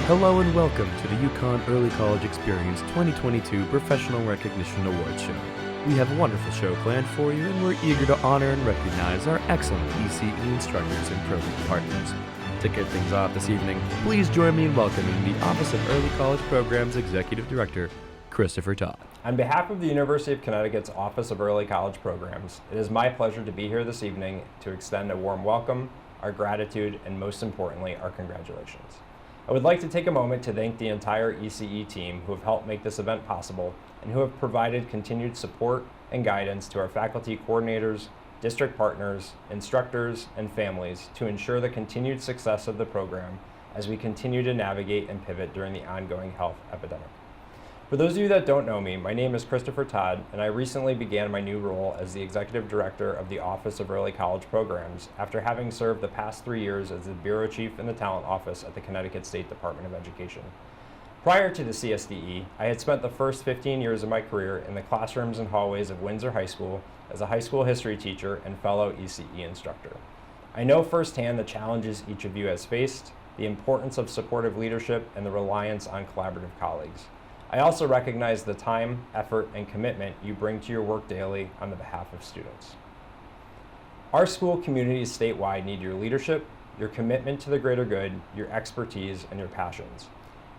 Hello and welcome to the UConn Early College Experience 2022 Professional Recognition Awards Show. We have a wonderful show planned for you, and we're eager to honor and recognize our excellent ECE instructors and program partners. To kick things off this evening, please join me in welcoming the Office of Early College Programs Executive Director, Christopher Todd. On behalf of the University of Connecticut's Office of Early College Programs, it is my pleasure to be here this evening to extend a warm welcome, our gratitude, and most importantly, our congratulations. I would like to take a moment to thank the entire ECE team who have helped make this event possible and who have provided continued support and guidance to our faculty coordinators, district partners, instructors, and families to ensure the continued success of the program as we continue to navigate and pivot during the ongoing health epidemic. For those of you that don't know me, my name is Christopher Todd, and I recently began my new role as the Executive Director of the Office of Early College Programs after having served the past 3 years as the Bureau Chief in the Talent Office at the Connecticut State Department of Education. Prior to the CSDE, I had spent the first 15 years of my career in the classrooms and hallways of Windsor High School as a high school history teacher and fellow ECE instructor. I know firsthand the challenges each of you has faced, the importance of supportive leadership, and the reliance on collaborative colleagues. I also recognize the time, effort, and commitment you bring to your work daily on the behalf of students. Our school communities statewide need your leadership, your commitment to the greater good, your expertise, and your passions.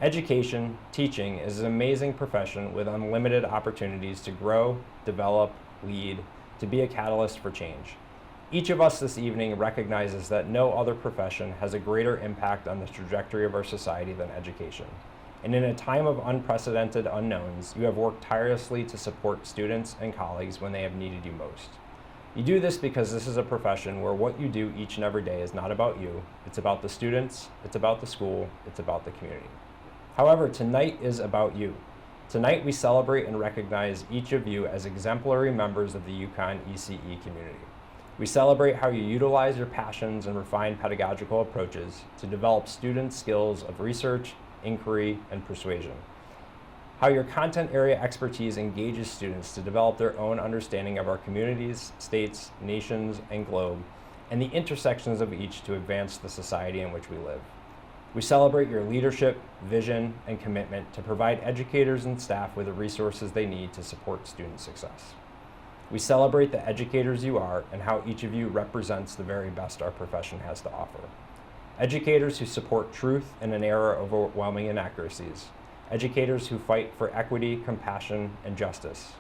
Education, teaching is an amazing profession with unlimited opportunities to grow, develop, lead, to be a catalyst for change. Each of us this evening recognizes that no other profession has a greater impact on the trajectory of our society than education. And in a time of unprecedented unknowns, you have worked tirelessly to support students and colleagues when they have needed you most. You do this because this is a profession where what you do each and every day is not about you, it's about the students, it's about the school, it's about the community. However, tonight is about you. Tonight we celebrate and recognize each of you as exemplary members of the UConn ECE community. We celebrate how you utilize your passions and refined pedagogical approaches to develop students' skills of research, inquiry, and persuasion. How your content area expertise engages students to develop their own understanding of our communities, states, nations, and globe, and the intersections of each to advance the society in which we live. We celebrate your leadership, vision, and commitment to provide educators and staff with the resources they need to support student success. We celebrate the educators you are and how each of you represents the very best our profession has to offer. Educators who support truth in an era of overwhelming inaccuracies. Educators who fight for equity, compassion, and justice.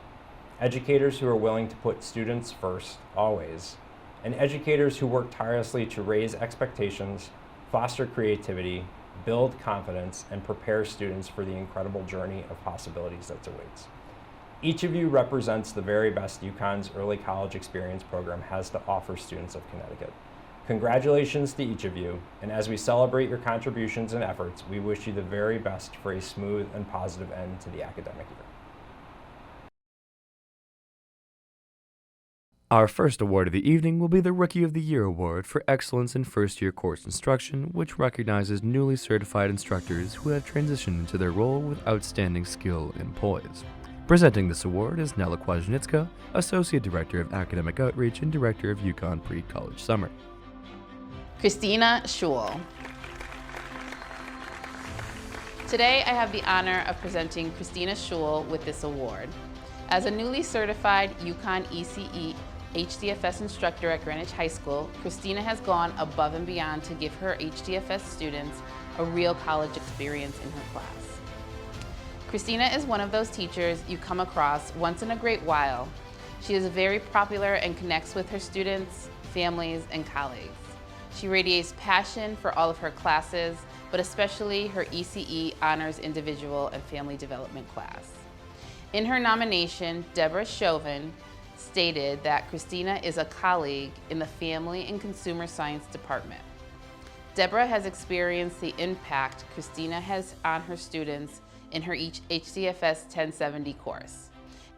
Educators who are willing to put students first, always. And educators who work tirelessly to raise expectations, foster creativity, build confidence, and prepare students for the incredible journey of possibilities that awaits. Each of you represents the very best UConn's Early College Experience program has to offer students of Connecticut. Congratulations to each of you, and as we celebrate your contributions and efforts, we wish you the very best for a smooth and positive end to the academic year. Our first award of the evening will be the Rookie of the Year Award for Excellence in First-Year Course Instruction, which recognizes newly certified instructors who have transitioned into their role with outstanding skill and poise. Presenting this award is Nella Kwasniewska, Associate Director of Academic Outreach and Director of UConn Pre-College Summer. Kristina, Schule. Today I have the honor of presenting Kristina Schule with this award. As a newly certified UConn ECE HDFS instructor at Greenwich High School, Kristina has gone above and beyond to give her HDFS students a real college experience in her class. Kristina is one of those teachers you come across once in a great while. She is very popular and connects with her students, families, and colleagues. She radiates passion for all of her classes, but especially her ECE Honors Individual and Family Development class. In her nomination, Deborah Chauvin stated that Kristina is a colleague in the Family and Consumer Science Department. Deborah has experienced the impact Kristina has on her students in her HDFS 1070 course.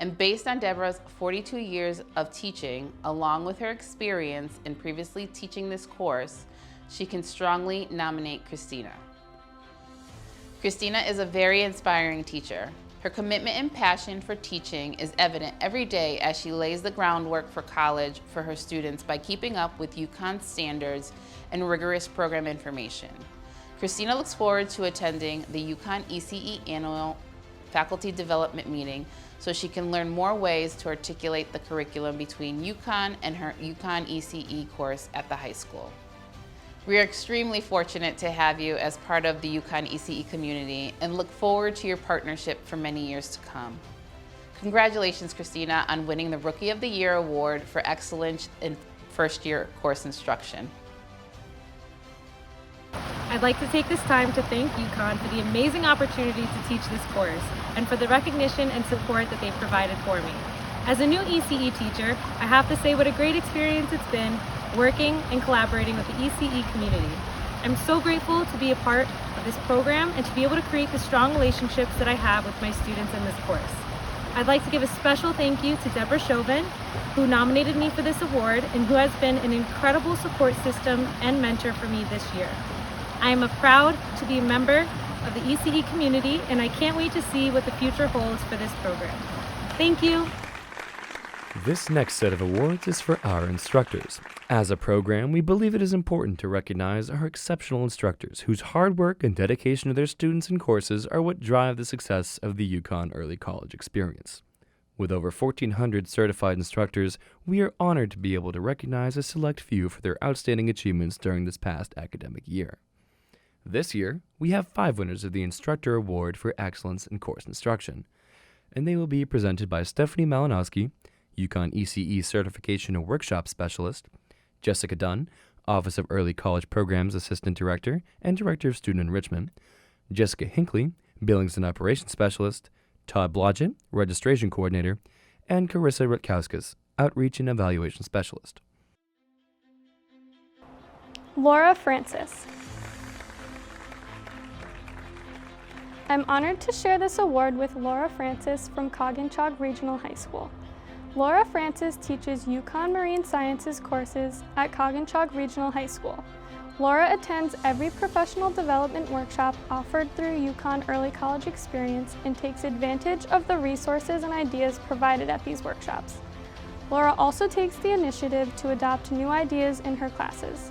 And based on Deborah's 42 years of teaching, along with her experience in previously teaching this course, she can strongly nominate Kristina. Kristina is a very inspiring teacher. Her commitment and passion for teaching is evident every day as she lays the groundwork for college for her students by keeping up with UConn standards and rigorous program information. Kristina looks forward to attending the UConn ECE annual faculty development meeting so she can learn more ways to articulate the curriculum between UConn and her UConn ECE course at the high school. We are extremely fortunate to have you as part of the UConn ECE community and look forward to your partnership for many years to come. Congratulations, Kristina, on winning the Rookie of the Year award for excellence in first-year course instruction. I'd like to take this time to thank UConn for the amazing opportunity to teach this course and for the recognition and support that they've provided for me. As a new ECE teacher, I have to say what a great experience it's been working and collaborating with the ECE community. I'm so grateful to be a part of this program and to be able to create the strong relationships that I have with my students in this course. I'd like to give a special thank you to Deborah Chauvin, who nominated me for this award and who has been an incredible support system and mentor for me this year. I am proud to be a member of the ECE community, and I can't wait to see what the future holds for this program. Thank you. This next set of awards is for our instructors. As a program, we believe it is important to recognize our exceptional instructors whose hard work and dedication to their students and courses are what drive the success of the UConn Early College Experience. With over 1,400 certified instructors, we are honored to be able to recognize a select few for their outstanding achievements during this past academic year. This year, we have 5 winners of the Instructor Award for Excellence in Course Instruction, and they will be presented by Stephanie Malinowski, UConn ECE Certification and Workshop Specialist, Jessica Dunn, Office of Early College Programs Assistant Director and Director of Student Enrichment, Jessica Hinckley, Billings and Operations Specialist, Todd Blodgett, Registration Coordinator, and Carissa Rutkauskas, Outreach and Evaluation Specialist. Laura Francis. I'm honored to share this award with Laura Francis from Coginchaug Regional High School. Laura Francis teaches UConn Marine Sciences courses at Coginchaug Regional High School. Laura attends every professional development workshop offered through UConn Early College Experience and takes advantage of the resources and ideas provided at these workshops. Laura also takes the initiative to adopt new ideas in her classes.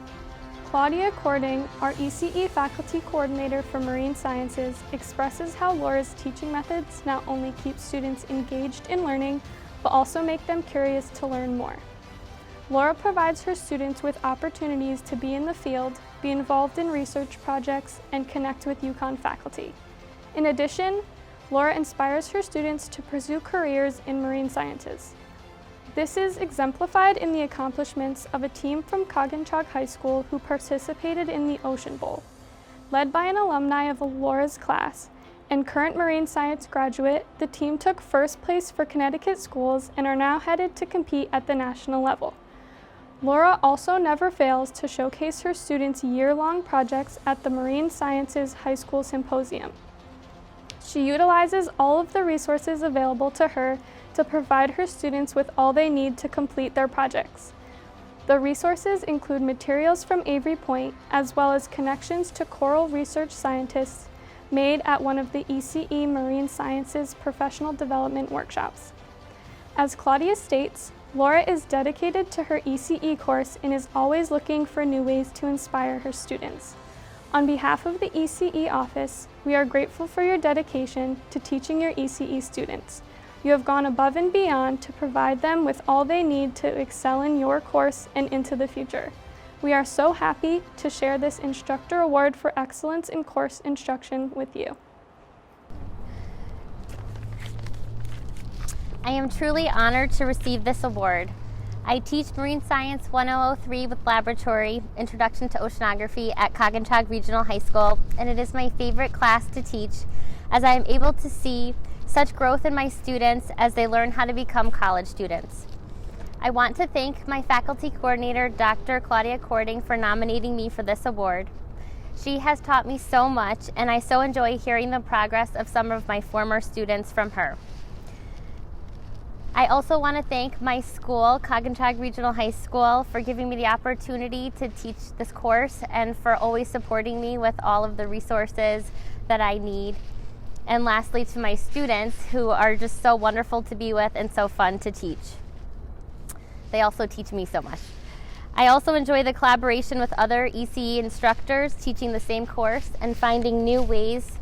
Claudia Cording, our ECE faculty coordinator for Marine Sciences, expresses how Laura's teaching methods not only keep students engaged in learning, but also make them curious to learn more. Laura provides her students with opportunities to be in the field, be involved in research projects, and connect with UConn faculty. In addition, Laura inspires her students to pursue careers in marine sciences. This is exemplified in the accomplishments of a team from Coginchaug High School who participated in the Ocean Bowl. Led by an alumni of Laura's class and current marine science graduate, the team took first place for Connecticut schools and are now headed to compete at the national level. Laura also never fails to showcase her students' year-long projects at the Marine Sciences High School Symposium. She utilizes all of the resources available to her to provide her students with all they need to complete their projects. The resources include materials from Avery Point, as well as connections to coral research scientists made at one of the ECE Marine Sciences professional development workshops. As Claudia states, Laura is dedicated to her ECE course and is always looking for new ways to inspire her students. On behalf of the ECE office, we are grateful for your dedication to teaching your ECE students. You have gone above and beyond to provide them with all they need to excel in your course and into the future. We are so happy to share this Instructor Award for Excellence in Course Instruction with you. I am truly honored to receive this award. I teach Marine Science 1003 with Laboratory, Introduction to Oceanography at Coginchaug Regional High School, and it is my favorite class to teach as I am able to see such growth in my students as they learn how to become college students. I want to thank my faculty coordinator, Dr. Claudia Cording, for nominating me for this award. She has taught me so much, and I so enjoy hearing the progress of some of my former students from her. I also want to thank my school, Coginchaug Regional High School, for giving me the opportunity to teach this course and for always supporting me with all of the resources that I need. And lastly, to my students, who are just so wonderful to be with and so fun to teach. They also teach me so much. I also enjoy the collaboration with other ECE instructors teaching the same course and finding new ways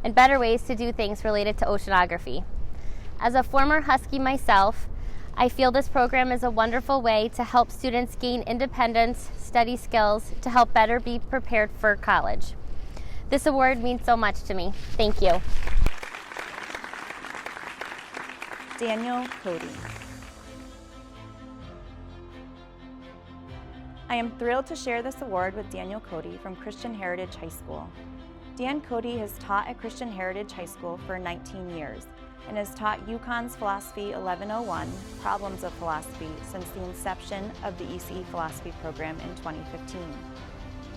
and better ways to do things related to oceanography. As a former Husky myself, I feel this program is a wonderful way to help students gain independence, study skills, to help better be prepared for college. This award means so much to me. Thank you. Daniel Cote. I am thrilled to share this award with Daniel Cote from Christian Heritage High School. Dan Cote has taught at Christian Heritage High School for 19 years and has taught UConn's Philosophy 1101, Problems of Philosophy, since the inception of the ECE Philosophy program in 2015.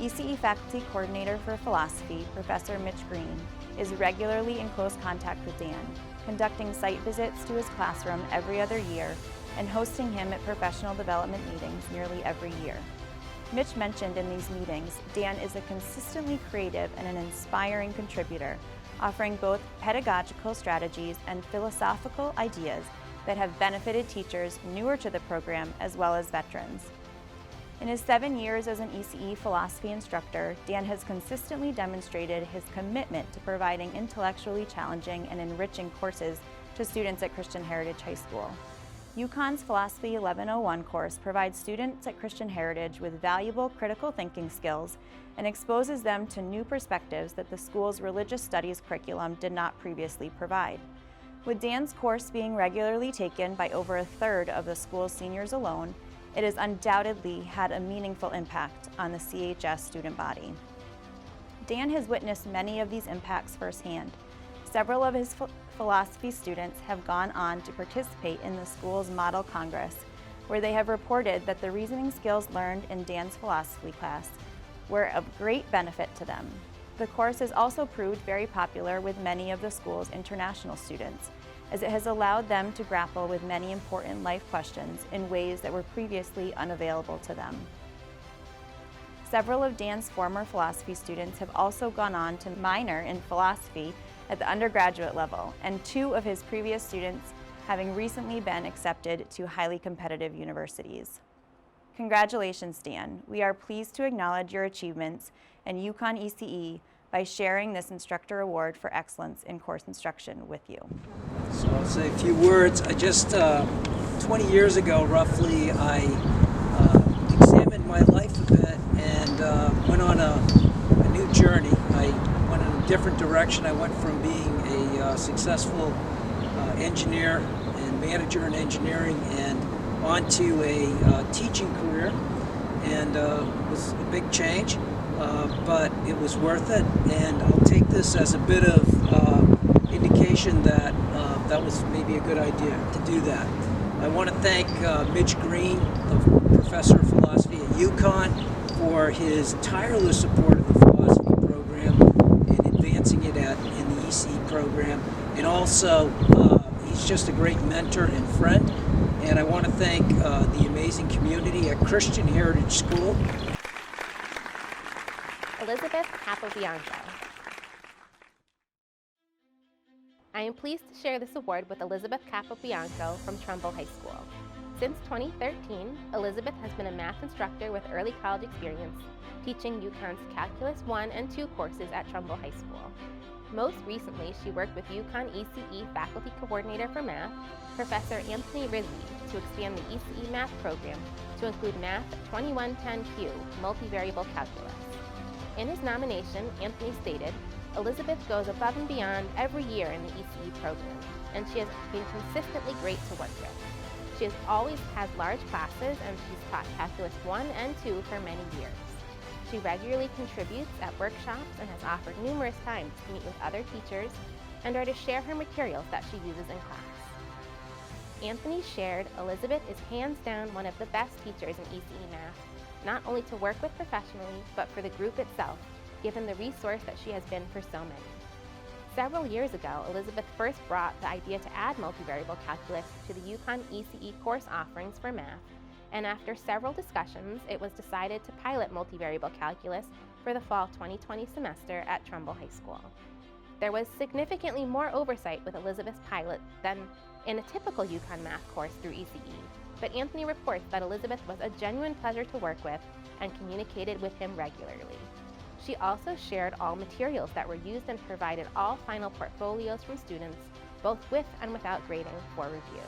ECE Faculty Coordinator for Philosophy, Professor Mitch Green, is regularly in close contact with Dan, conducting site visits to his classroom every other year and hosting him at professional development meetings nearly every year. Mitch mentioned in these meetings, Dan is a consistently creative and an inspiring contributor, offering both pedagogical strategies and philosophical ideas that have benefited teachers newer to the program as well as veterans. In his 7 years as an ECE philosophy instructor, Dan has consistently demonstrated his commitment to providing intellectually challenging and enriching courses to students at Christian Heritage High School. UConn's Philosophy 1101 course provides students at Christian Heritage with valuable critical thinking skills and exposes them to new perspectives that the school's religious studies curriculum did not previously provide. With Dan's course being regularly taken by over a third of the school's seniors alone, it has undoubtedly had a meaningful impact on the CHS student body. Dan has witnessed many of these impacts firsthand. Several of his philosophy students have gone on to participate in the school's Model Congress, where they have reported that the reasoning skills learned in Dan's philosophy class were of great benefit to them. The course has also proved very popular with many of the school's international students, as it has allowed them to grapple with many important life questions in ways that were previously unavailable to them. Several of Dan's former philosophy students have also gone on to minor in philosophy at the undergraduate level, and 2 of his previous students having recently been accepted to highly competitive universities. Congratulations, Dan. We are pleased to acknowledge your achievements in UConn ECE by sharing this instructor award for excellence in course instruction with you. So I'll say a few words. I just, 20 years ago roughly, I examined my life a bit and went on a new journey. I went in a different direction. I went from being a successful engineer and manager in engineering and onto a teaching career, and it was a big change, but it was worth it, and I'll take this as a bit of indication that that was maybe a good idea to do that. I want to thank Mitch Green, the professor of philosophy at UConn, for his tireless support of the philosophy program and advancing it in the ECE program, and also he's just a great mentor and friend. And I want to thank the amazing community at Christian Heritage School. Elizabeth Capobianco. I am pleased to share this award with Elizabeth Capobianco from Trumbull High School. Since 2013, Elizabeth has been a math instructor with Early College Experience, teaching UConn's Calculus 1 and 2 courses at Trumbull High School. Most recently, she worked with UConn ECE Faculty Coordinator for Math, Professor Anthony Risley, to expand the ECE Math program to include Math 2110Q, Multivariable Calculus. In his nomination, Anthony stated, "Elizabeth goes above and beyond every year in the ECE program, and she has been consistently great to work with. She has always had large classes, and she's taught Calculus 1 and 2 for many years. She regularly contributes at workshops and has offered numerous times to meet with other teachers and or to share her materials that she uses in class." Anthony shared, "Elizabeth is hands down one of the best teachers in ECE Math, not only to work with professionally, but for the group itself, given the resource that she has been for so many." Several years ago, Elizabeth first brought the idea to add multivariable calculus to the UConn ECE course offerings for math, and after several discussions, it was decided to pilot multivariable calculus for the fall 2020 semester at Trumbull High School. There was significantly more oversight with Elizabeth's pilot than in a typical UConn math course through ECE. but Anthony reports that Elizabeth was a genuine pleasure to work with and communicated with him regularly. She also shared all materials that were used and provided all final portfolios from students, both with and without grading, for review.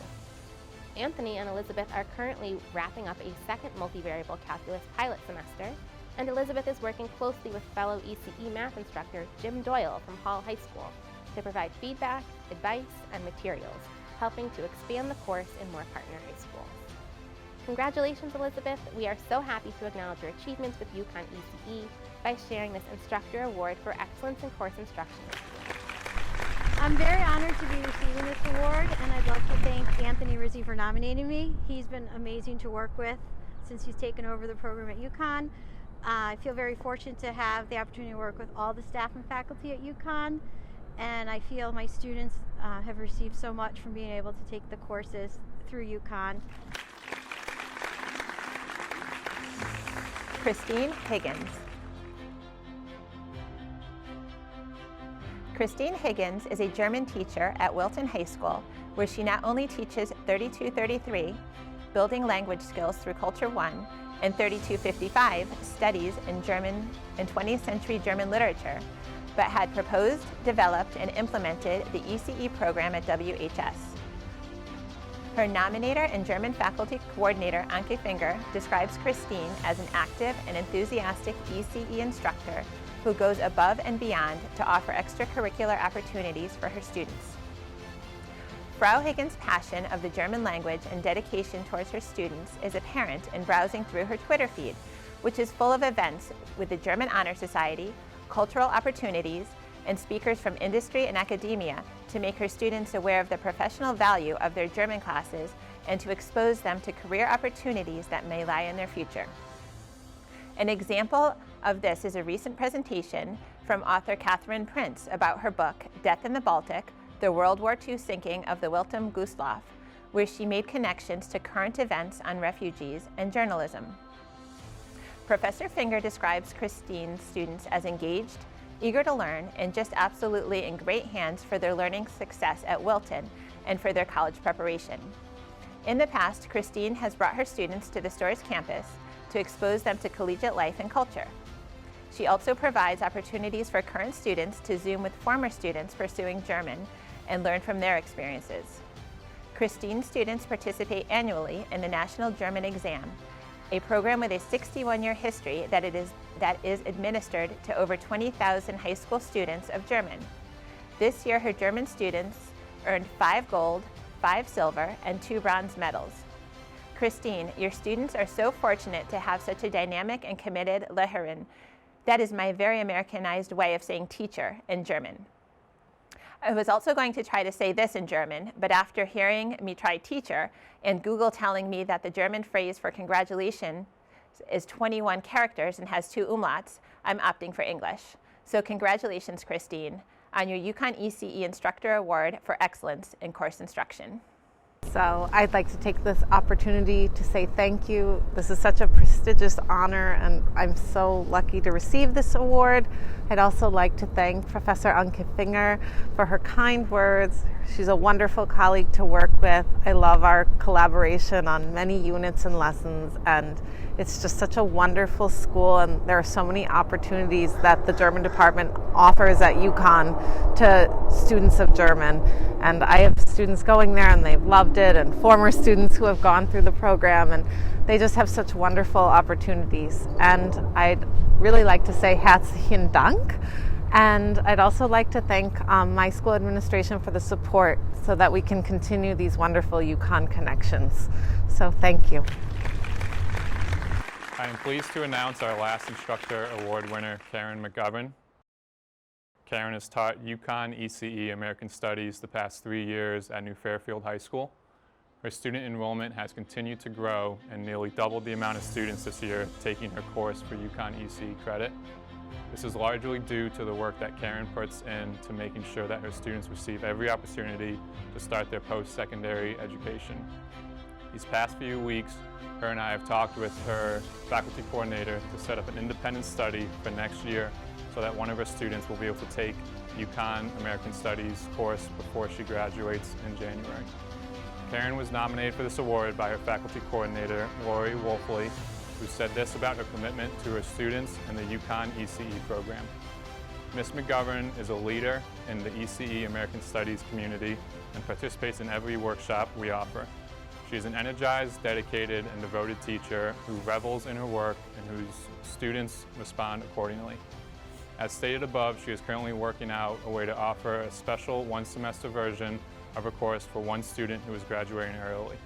Anthony and Elizabeth are currently wrapping up a second multivariable calculus pilot semester, and Elizabeth is working closely with fellow ECE math instructor Jim Doyle from Hall High School to provide feedback, advice, and materials, helping to expand the course in more partner high schools. Congratulations, Elizabeth. We are so happy to acknowledge your achievements with UConn ECE by sharing this Instructor Award for Excellence in Course Instruction with you. I'm very honored to be receiving this award, and I'd like to thank Anthony Risley for nominating me. He's been amazing to work with since he's taken over the program at UConn. I feel very fortunate to have the opportunity to work with all the staff and faculty at UConn, and I feel my students have received so much from being able to take the courses through UConn. Christine Higgins. Christine Higgins is a German teacher at Wilton High School, where she not only teaches 3233, Building Language Skills Through Culture 1, and 3255, Studies in German and 20th Century German Literature, but had proposed, developed, and implemented the ECE program at WHS. Her nominator and German faculty coordinator, Anke Finger, describes Christine as an active and enthusiastic ECE instructor who goes above and beyond to offer extracurricular opportunities for her students. Frau Higgins' passion of the German language and dedication towards her students is apparent in browsing through her Twitter feed, which is full of events with the German Honor Society, cultural opportunities, and speakers from industry and academia to make her students aware of the professional value of their German classes and to expose them to career opportunities that may lie in their future. An example of this is a recent presentation from author Catherine Prince about her book, Death in the Baltic, The World War II Sinking of the Wilton Gustloff, where she made connections to current events on refugees and journalism. Professor Finger describes Christine's students as engaged, eager to learn, and just absolutely in great hands for their learning success at Wilton and for their college preparation. In the past, Christine has brought her students to the Storrs campus to expose them to collegiate life and culture. She also provides opportunities for current students to Zoom with former students pursuing German and learn from their experiences. Christine's students participate annually in the National German Exam, a program with a 61-year history that is administered to over 20,000 high school students of German. This year, her German students earned 5 gold, 5 silver, and 2 bronze medals. Christine, your students are so fortunate to have such a dynamic and committed Lehrerin. That is my very Americanized way of saying teacher in German. I was also going to try to say this in German, but after hearing me try teacher and Google telling me that the German phrase for congratulation is 21 characters and has 2 umlauts, I'm opting for English. So congratulations, Christine, on your UConn ECE Instructor Award for Excellence in Course Instruction. So I'd like to take this opportunity to say thank you. This is such a prestigious honor, and I'm so lucky to receive this award. I'd also like to thank Professor Anke Finger for her kind words. She's a wonderful colleague to work with. I love our collaboration on many units and lessons, and it's just such a wonderful school, and there are so many opportunities that the German department offers at UConn to students of German. And I have students going there and they've loved it, and former students who have gone through the program, and they just have such wonderful opportunities. And I'd really like to say herzlichen Dank. And I'd also like to thank my school administration for the support so that we can continue these wonderful UConn connections. So thank you. I am pleased to announce our last Instructor Award winner, Karon McGovern. Karon has taught UConn ECE American Studies the past 3 years at New Fairfield High School. Her student enrollment has continued to grow and nearly doubled the amount of students this year taking her course for UConn ECE credit. This is largely due to the work that Karon puts in to making sure that her students receive every opportunity to start their post-secondary education. These past few weeks, her and I have talked with her faculty coordinator to set up an independent study for next year so that one of her students will be able to take UConn American Studies course before she graduates in January. Karon was nominated for this award by her faculty coordinator, Lori Wolfley, who said this about her commitment to her students and the UConn ECE program. Ms. McGovern is a leader in the ECE American Studies community and participates in every workshop we offer. She is an energized, dedicated, and devoted teacher who revels in her work and whose students respond accordingly. As stated above, she is currently working out a way to offer a special one-semester version of a course for one student who is graduating early.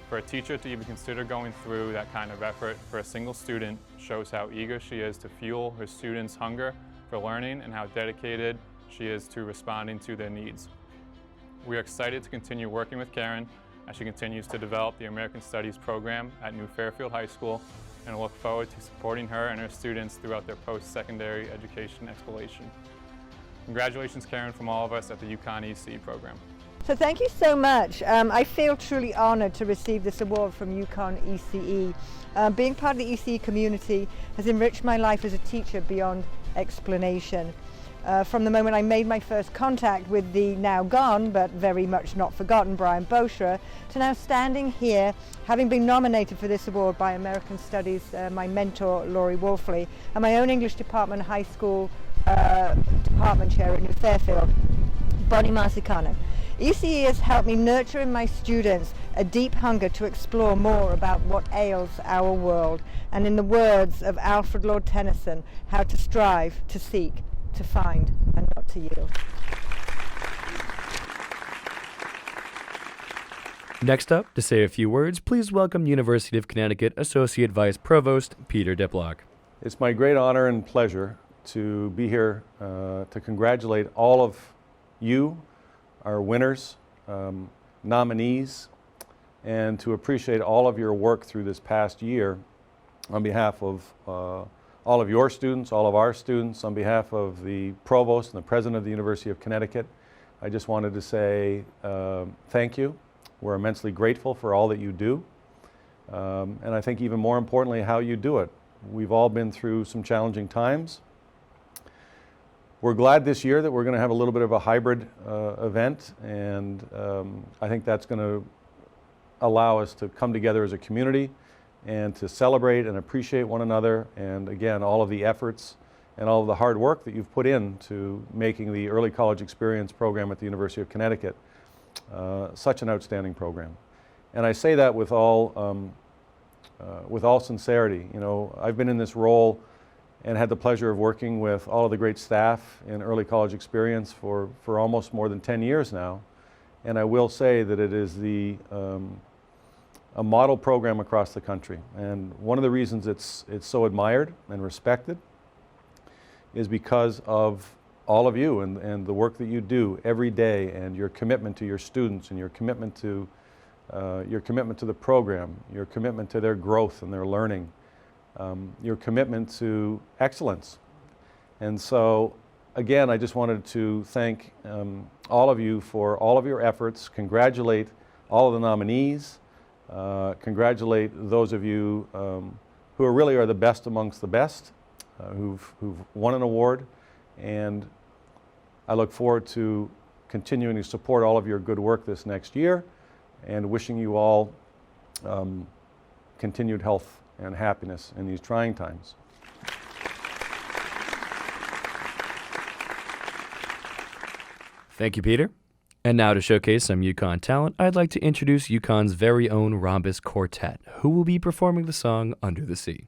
For a teacher to even consider going through that kind of effort for a single student shows how eager she is to fuel her students' hunger for learning and how dedicated she is to responding to their needs. We are excited to continue working with Karon as she continues to develop the American Studies program at New Fairfield High School, and look forward to supporting her and her students throughout their post-secondary education exploration. Congratulations, Karon, from all of us at the UConn ECE program. So thank you so much. I feel truly honored to receive this award from UConn ECE. Being part of the ECE community has enriched my life as a teacher beyond explanation. From the moment I made my first contact with the now gone, but very much not forgotten, Brian Boschra, to now standing here, having been nominated for this award by American Studies, my mentor, Lori Wolfley, and my own English department, high school department chair at New Fairfield, Bonnie Marcicano. ECE has helped me nurture in my students a deep hunger to explore more about what ails our world, and in the words of Alfred Lord Tennyson, how to strive, to seek, to find, and not to yield. Next up, to say a few words, please welcome University of Connecticut Associate Vice Provost Peter Diplock. It's my great honor and pleasure to be here to congratulate all of you, our winners, nominees, and to appreciate all of your work through this past year on behalf of all of your students, all of our students, on behalf of the Provost and the President of the University of Connecticut. I just wanted to say thank you. We're immensely grateful for all that you do, and I think even more importantly, how you do it. We've all been through some challenging times. We're glad this year that we're going to have a little bit of a hybrid event, and I think that's going to allow us to come together as a community and to celebrate and appreciate one another, and again, all of the efforts and all of the hard work that you've put into making the Early College Experience program at the University of Connecticut such an outstanding program. And I say that with all sincerity. You know, I've been in this role and had the pleasure of working with all of the great staff in Early College Experience for almost more than 10 years now. And I will say that it is a model program across the country. And one of the reasons it's so admired and respected is because of all of you and the work that you do every day, and your commitment to your students, and your commitment to the program, your commitment to their growth and their learning, your commitment to excellence. And so, again, I just wanted to thank all of you for all of your efforts, congratulate all of the nominees, congratulate those of you who really are the best amongst the best, who've won an award, and I look forward to continuing to support all of your good work this next year, and wishing you all continued health and happiness in these trying times. Thank you, Peter. And now to showcase some UConn talent, I'd like to introduce UConn's very own Rhombus Quartet, who will be performing the song Under the Sea.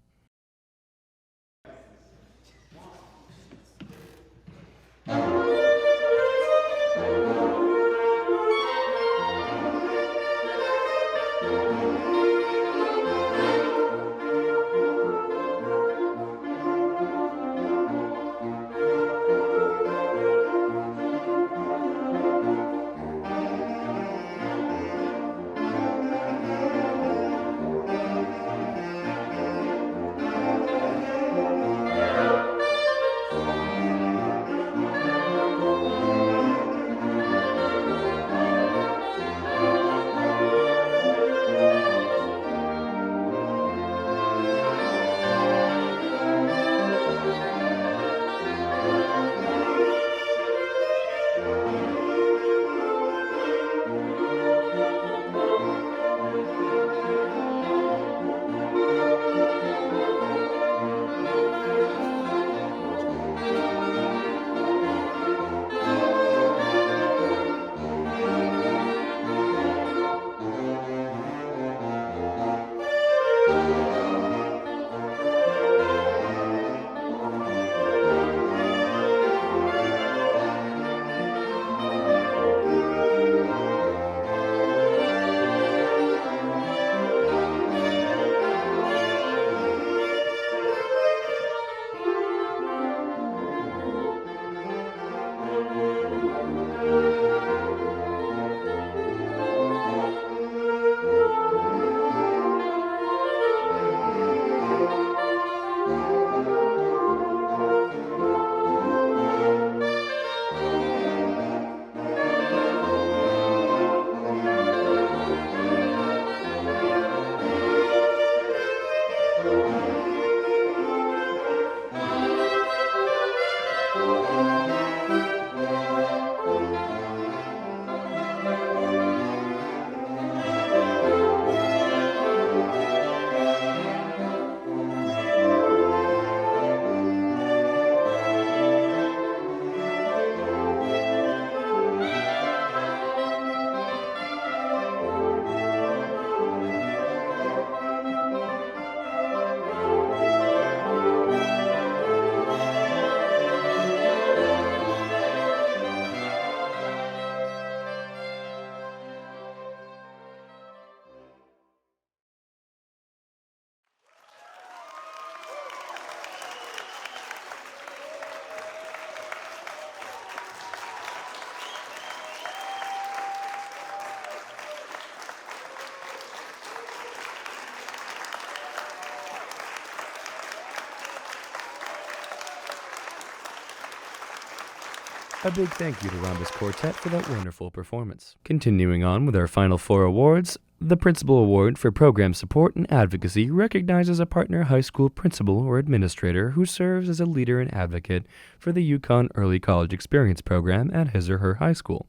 A big thank you to Rhombus Quartet for that wonderful performance. Continuing on with our final 4 awards, the Principal Award for Program Support and Advocacy recognizes a partner high school principal or administrator who serves as a leader and advocate for the UConn Early College Experience program at his or her high school.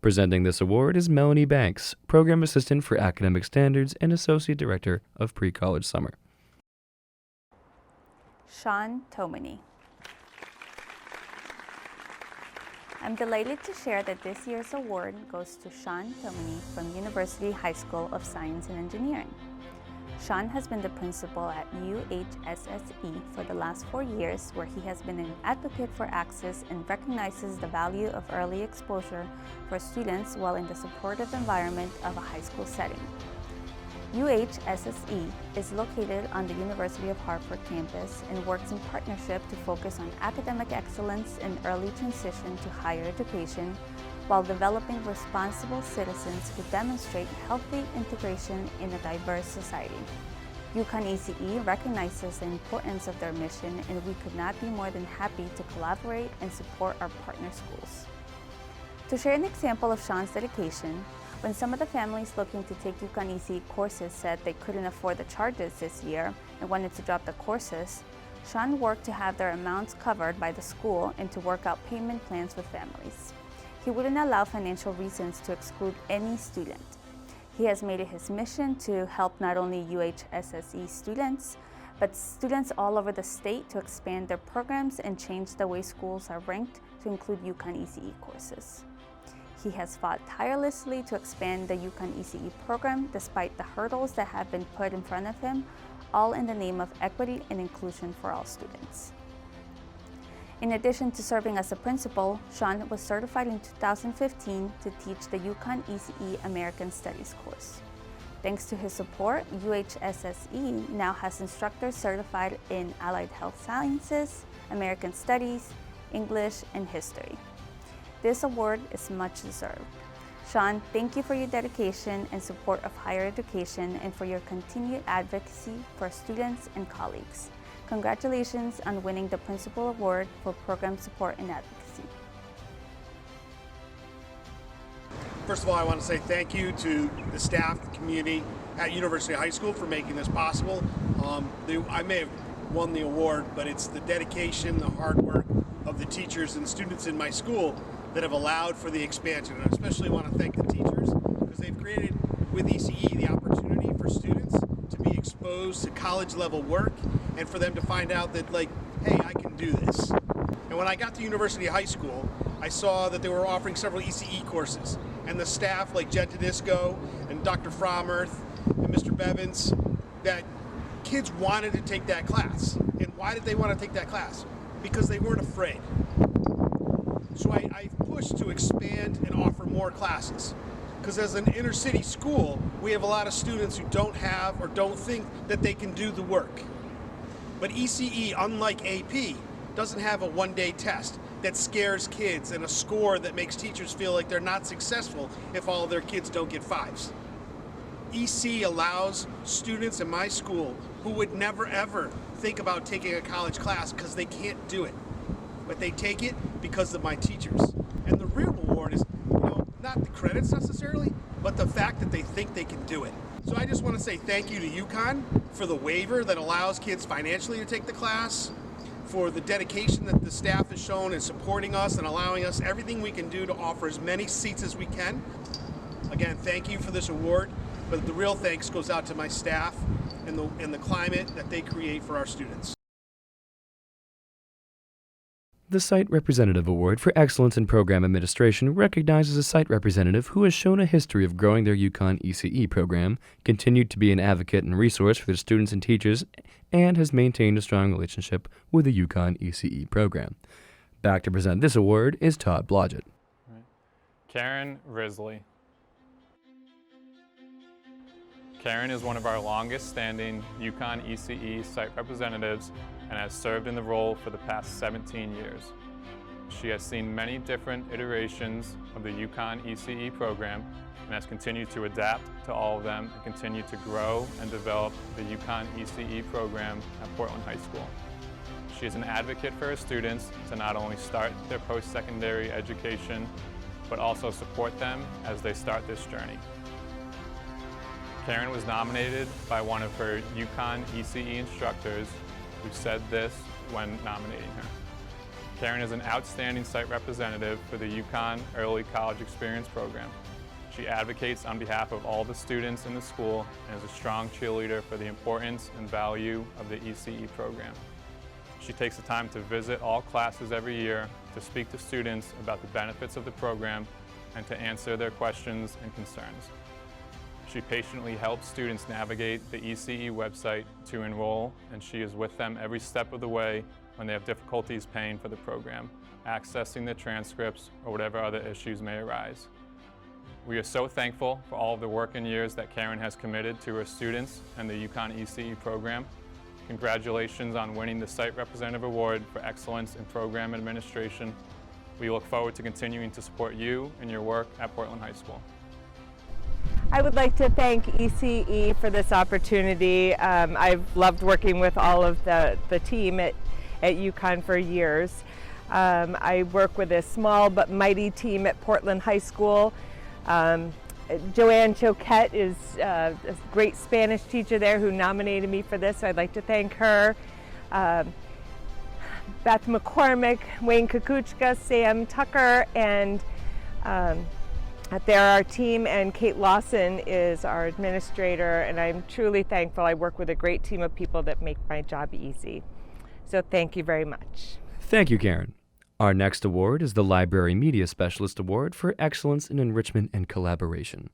Presenting this award is Melanie Banks, Program Assistant for Academic Standards and Associate Director of Pre-College Summer. Tomany. I'm delighted to share that this year's award goes to Tomany from University High School of Science and Engineering. Sean has been the principal at UHSSE for the last 4 years, where he has been an advocate for access and recognizes the value of early exposure for students while in the supportive environment of a high school setting. UHSSE is located on the University of Hartford campus and works in partnership to focus on academic excellence and early transition to higher education while developing responsible citizens who demonstrate healthy integration in a diverse society. UConn ECE recognizes the importance of their mission, and we could not be more than happy to collaborate and support our partner schools. To share an example of Sean's dedication, when some of the families looking to take UConn ECE courses said they couldn't afford the charges this year and wanted to drop the courses, Sean worked to have their amounts covered by the school and to work out payment plans with families. He wouldn't allow financial reasons to exclude any student. He has made it his mission to help not only UHSSE students, but students all over the state to expand their programs and change the way schools are ranked to include UConn ECE courses. He has fought tirelessly to expand the UConn ECE program despite the hurdles that have been put in front of him, all in the name of equity and inclusion for all students. In addition to serving as a principal, Sean was certified in 2015 to teach the UConn ECE American Studies course. Thanks to his support, UHSSE now has instructors certified in Allied Health Sciences, American Studies, English, and History. This award is much deserved. Sean, thank you for your dedication and support of higher education and for your continued advocacy for students and colleagues. Congratulations on winning the Principal Award for Program Support and Advocacy. First of all, I want to say thank you to the staff, the community at University High School for making this possible. I may have won the award, but it's the dedication, the hard work of the teachers and students in my school that have allowed for the expansion. And I especially want to thank the teachers because they've created with ECE the opportunity for students to be exposed to college level work and for them to find out that, like, hey, I can do this. And when I got to University High School, I saw that they were offering several ECE courses, and the staff like Jen Tedisco and Dr. Frommerth and Mr. Bevins, that kids wanted to take that class. And why did they want to take that class? Because they weren't afraid. So I pushed to expand and offer more classes. Because as an inner city school, we have a lot of students who don't have or don't think that they can do the work. But ECE, unlike AP, doesn't have a one-day test that scares kids and a score that makes teachers feel like they're not successful if all of their kids don't get 5s. ECE allows students in my school who would never ever think about taking a college class because they can't do it. But they take it because of my teachers. And the real reward is, not the credits necessarily, but the fact that they think they can do it. So I just want to say thank you to UConn for the waiver that allows kids financially to take the class, for the dedication that the staff has shown in supporting us and allowing us everything we can do to offer as many seats as we can. Again, thank you for this award, but the real thanks goes out to my staff and the climate that they create for our students. The Site Representative Award for Excellence in Program Administration recognizes a site representative who has shown a history of growing their UConn ECE program, continued to be an advocate and resource for their students and teachers, and has maintained a strong relationship with the UConn ECE program. Back to present this award is Todd Blodgett. Karon Risley. Karon is one of our longest-standing UConn ECE site representatives and has served in the role for the past 17 years. She has seen many different iterations of the UConn ECE program and has continued to adapt to all of them and continue to grow and develop the UConn ECE program at Portland High School. She is an advocate for her students to not only start their post-secondary education, but also support them as they start this journey. Karon was nominated by one of her UConn ECE instructors who said this when nominating her. Karon is an outstanding site representative for the UConn Early College Experience program. She advocates on behalf of all the students in the school and is a strong cheerleader for the importance and value of the ECE program. She takes the time to visit all classes every year to speak to students about the benefits of the program and to answer their questions and concerns. She patiently helps students navigate the ECE website to enroll, and she is with them every step of the way when they have difficulties paying for the program, accessing the transcripts, or whatever other issues may arise. We are so thankful for all of the work and years that Karon has committed to her students and the UConn ECE program. Congratulations on winning the Site Representative Award for Excellence in Program Administration. We look forward to continuing to support you and your work at Portland High School. I would like to thank ECE for this opportunity. I've loved working with all of the team at UConn for years. I work with a small but mighty team at Portland High School. Joanne Choquette is a great Spanish teacher there who nominated me for this, so I'd like to thank her. Beth McCormick, Wayne Kukuchka, Sam Tucker, and they're our team, and Kate Lawson is our administrator, and I'm truly thankful. I work with a great team of people that make my job easy. So thank you very much. Thank you, Karon. Our next award is the Library Media Specialist Award for Excellence in Enrichment and Collaboration.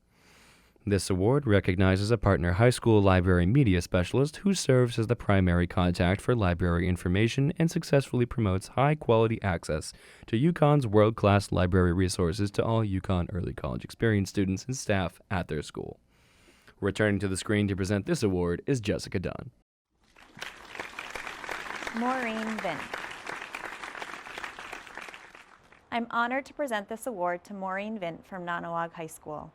This award recognizes a partner high school library media specialist who serves as the primary contact for library information and successfully promotes high-quality access to UConn's world-class library resources to all UConn Early College Experience students and staff at their school. Returning to the screen to present this award is Jessica Dunn. Maureen Vint. I'm honored to present this award to Maureen Vint from Nonnewaug High School.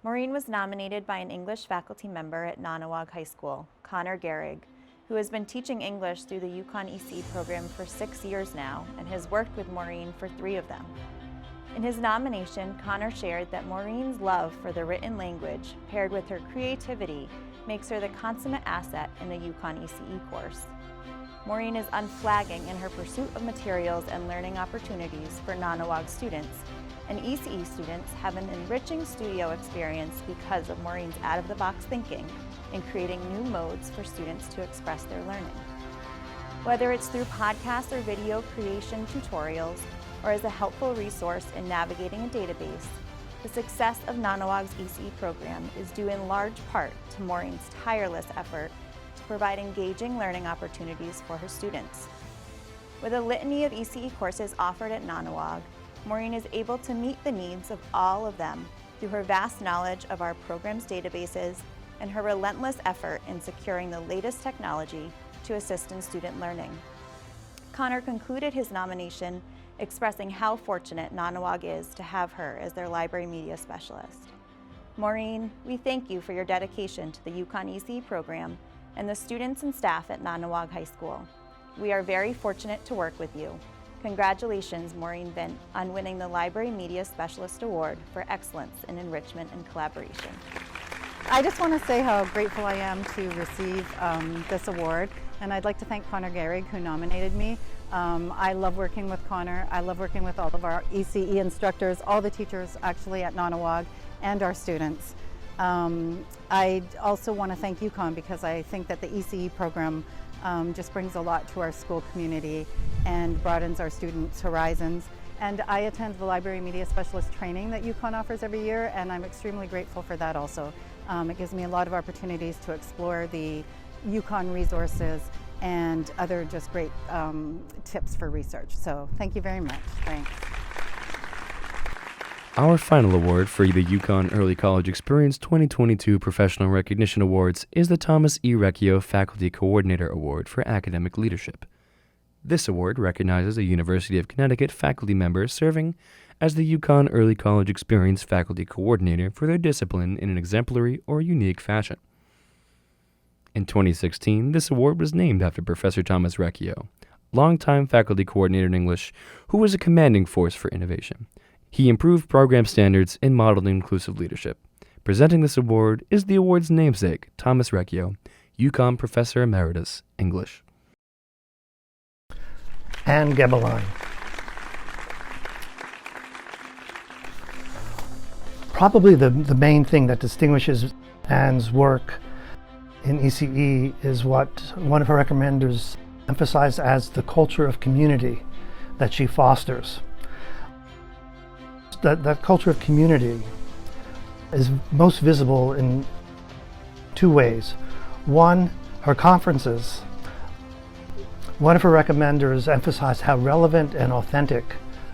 Maureen was nominated by an English faculty member at Nonnewaug High School, Connor Gehrig, who has been teaching English through the UConn ECE program for 6 years now and has worked with Maureen for 3 of them. In his nomination, Connor shared that Maureen's love for the written language, paired with her creativity, makes her the consummate asset in the UConn ECE course. Maureen is unflagging in her pursuit of materials and learning opportunities for Nonnewaug students, and ECE students have an enriching studio experience because of Maureen's out-of-the-box thinking in creating new modes for students to express their learning. Whether it's through podcast or video creation tutorials, or as a helpful resource in navigating a database, the success of Nonnewaug's ECE program is due in large part to Maureen's tireless effort to provide engaging learning opportunities for her students. With a litany of ECE courses offered at Nonnewaug, Maureen is able to meet the needs of all of them through her vast knowledge of our program's databases and her relentless effort in securing the latest technology to assist in student learning. Connor concluded his nomination expressing how fortunate Nonnewaug is to have her as their library media specialist. Maureen, we thank you for your dedication to the UConn ECE program and the students and staff at Nonnewaug High School. We are very fortunate to work with you. Congratulations, Maureen Vint, on winning the Library Media Specialist Award for Excellence in Enrichment and Collaboration. I just want to say how grateful I am to receive this award, and I'd like to thank Connor Gehrig, who nominated me. I love working with Connor. I love working with all of our ECE instructors, all the teachers actually at Nonnewaug, and our students. I also want to thank UConn because I think that the ECE program just brings a lot to our school community and broadens our students' horizons. And I attend the Library Media Specialist training that UConn offers every year, and I'm extremely grateful for that also. It gives me a lot of opportunities to explore the UConn resources and other just great tips for research. So thank you very much. Thanks. Our final award for the UConn Early College Experience 2022 Professional Recognition Awards is the Thomas E. Recchio Faculty Coordinator Award for Academic Leadership. This award recognizes a University of Connecticut faculty member serving as the UConn Early College Experience Faculty Coordinator for their discipline in an exemplary or unique fashion. In 2016, this award was named after Professor Thomas Recchio, longtime faculty coordinator in English who was a commanding force for innovation. He improved program standards and modeled inclusive leadership. Presenting this award is the award's namesake, Thomas Recchio, UConn Professor Emeritus, English. And Gebelein. Probably the main thing that distinguishes Anne's work in ECE is what one of her recommenders emphasized as the culture of community that she fosters. That culture of community is most visible in two ways. One, her conferences. One of her recommenders emphasized how relevant and authentic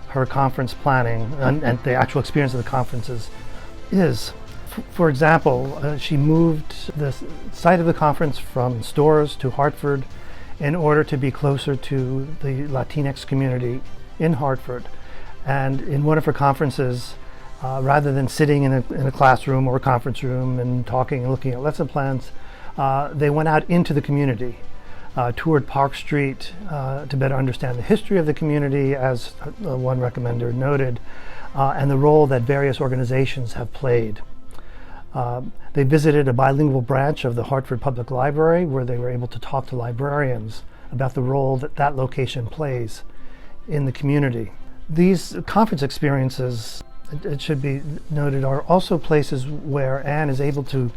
her conference planning and the actual experience of the conferences is. For example, she moved the site of the conference from Storrs to Hartford in order to be closer to the Latinx community in Hartford. And in one of her conferences, rather than sitting in a classroom or a conference room and talking and looking at lesson plans, they went out into the community, toured Park Street to better understand the history of the community, as one recommender noted, and the role that various organizations have played. They visited a bilingual branch of the Hartford Public Library where they were able to talk to librarians about the role that that location plays in the community. These conference experiences, it should be noted, are also places where Anne is able to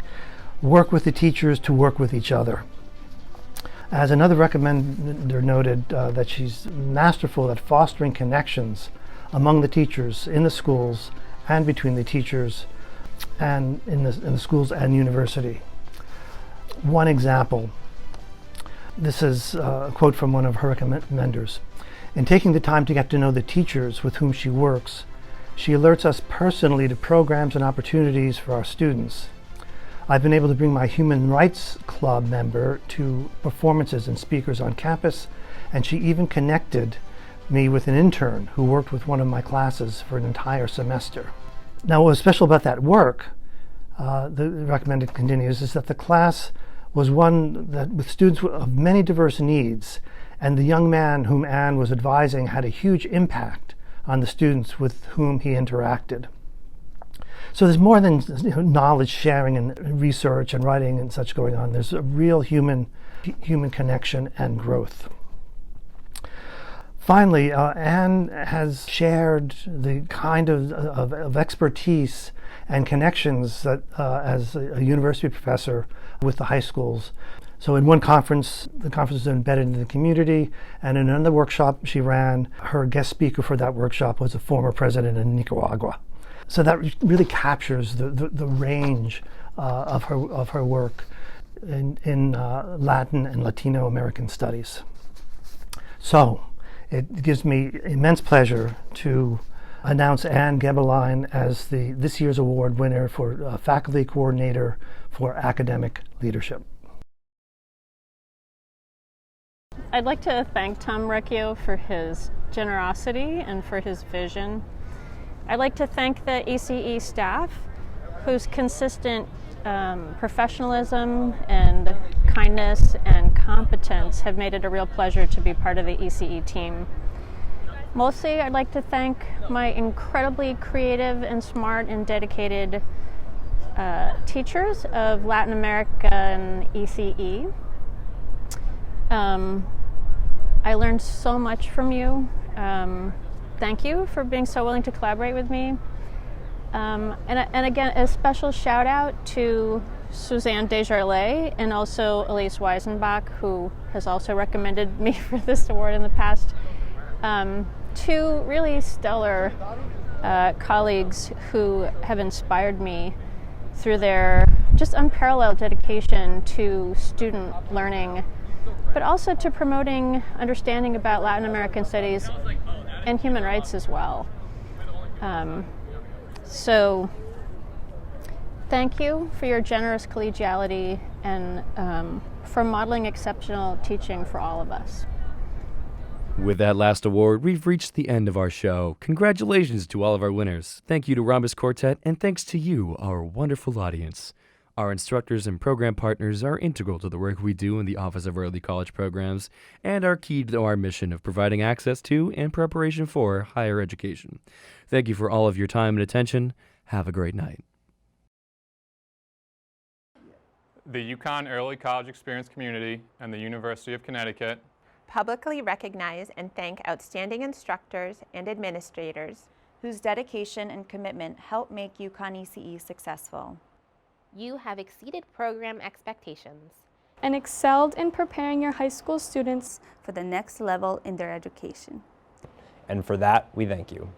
work with the teachers to work with each other. As another recommender noted, that she's masterful at fostering connections among the teachers in the schools and between the teachers and in the schools and university. One example, this is a quote from one of her recommenders. In taking the time to get to know the teachers with whom she works, she alerts us personally to programs and opportunities for our students. I've been able to bring my Human Rights Club member to performances and speakers on campus, and she even connected me with an intern who worked with one of my classes for an entire semester. Now, what was special about that work, the recommended continues, is that the class was one that with students of many diverse needs, and the young man whom Anne was advising had a huge impact on the students with whom he interacted. So there's more than knowledge sharing and research and writing and such going on. There's a real human connection and growth. Finally, Anne has shared the kind of expertise and connections that as a university professor with the high schools. So in one conference, the conference is embedded in the community, and in another workshop she ran, her guest speaker for that workshop was a former president in Nicaragua. So that really captures the range of her work in Latin and Latino American studies. So it gives me immense pleasure to announce Anne Gebelein as this year's award winner for Faculty Coordinator for Academic Leadership. I'd like to thank Tom Recchio for his generosity and for his vision. I'd like to thank the ECE staff, whose consistent professionalism and kindness and competence have made it a real pleasure to be part of the ECE team. Mostly, I'd like to thank my incredibly creative and smart and dedicated teachers of Latin American ECE. I learned so much from you. Thank you for being so willing to collaborate with me. And again, a special shout out to Suzanne Desjardins and also Elise Weisenbach, who has also recommended me for this award in the past. Two really stellar colleagues who have inspired me through their just unparalleled dedication to student learning, but also to promoting understanding about Latin American studies and human rights as well. So thank you for your generous collegiality and for modeling exceptional teaching for all of us. With that last award, we've reached the end of our show. Congratulations to all of our winners. Thank you to Rhombus Quartet, and thanks to you, our wonderful audience. Our instructors and program partners are integral to the work we do in the Office of Early College Programs and are key to our mission of providing access to and preparation for higher education. Thank you for all of your time and attention. Have a great night. The UConn Early College Experience community and the University of Connecticut publicly recognize and thank outstanding instructors and administrators whose dedication and commitment help make UConn ECE successful. You have exceeded program expectations and excelled in preparing your high school students for the next level in their education. And for that, we thank you.